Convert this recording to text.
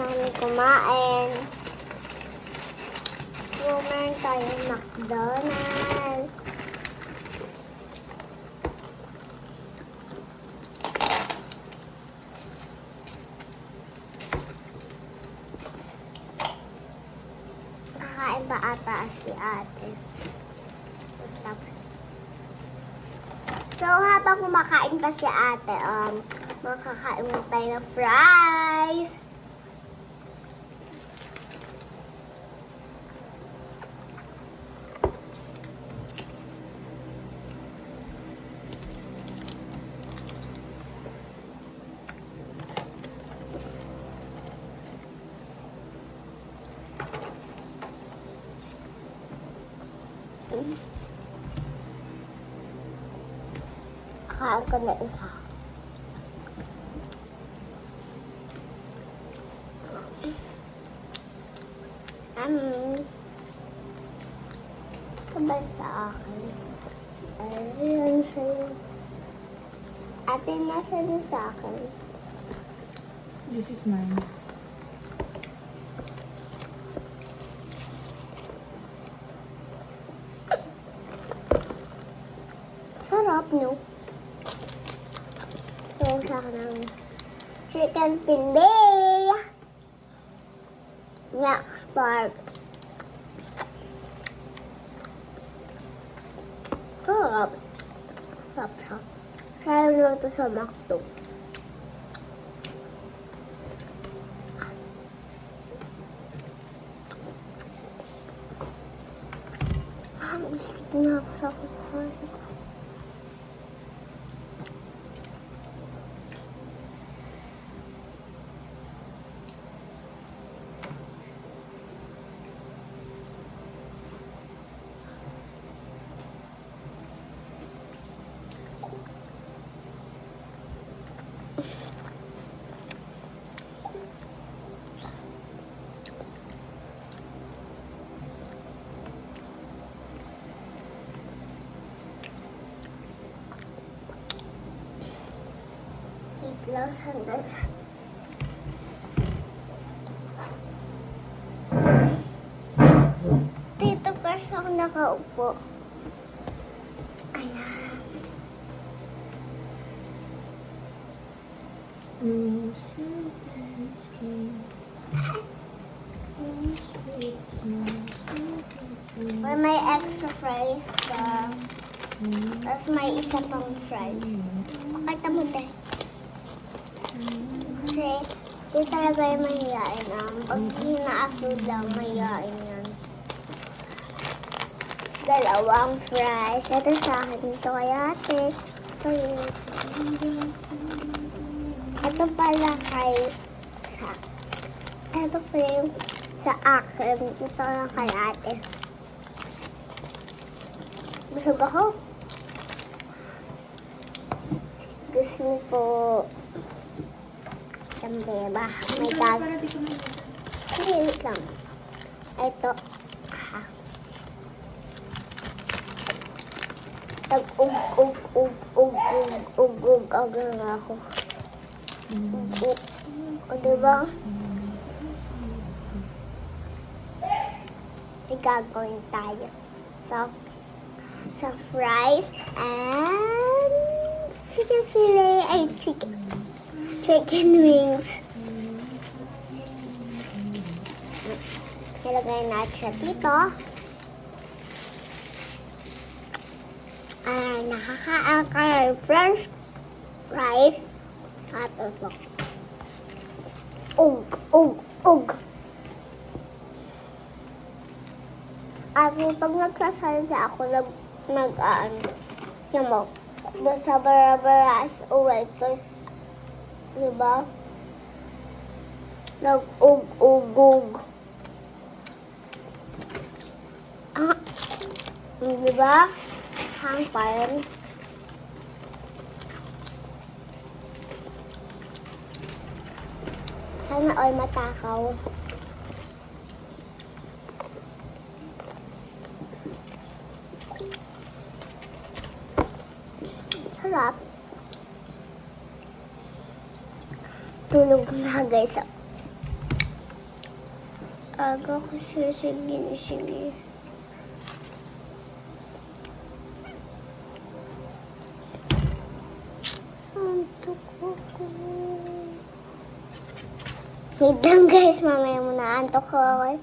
na kami kumain. So, meron tayong McDonald's. Kakain ba ata si ate? So, habang kumakain pa si ate, makakain mo tayo ng fries. Kain ko na isa. Kabay sa akin. Ayun sa'yo. Ate, nasa din sa akin. This is mine. Sarap, no? So, sa akin ang chicken fillet. Next part. Sarap. Sarap siya. Kaya lang ito sa McDo. Gusto na ako sa kukuha. Lang sandal. Dito kasi ako nakaupo. Ayan. Or may extra fries pa. Tapos may isa pang fries. Pakita mo tayo. Kasi, di talaga yung mahihain. Pag hina-upload lang, mahihain yan. Dalawang fries. Ito sa akin. Ito kay ate. Ito pala kay ito pala yung sa akin. Ito lang kay ate. Busog ako. Excuse me po. Beba. My God. Hindi, wait lang. Ito. Tag-ug na ako. O, diba? Igagawin tayo. So, fries and chicken fillet. Ay, chicken wings. Nilagay natin siya dito. Nakakaang ka ng french fries. At ito. Ug. At pag nagsasalsa ako, basta bara-bara as uway. Diba? Nag-ug. Diba? Hangpan. Sana all matakaw. Sarap. Tulog na guys. Aga kasi sige. Antok ako. Wait lang guys, mamaya muna antok ko ako.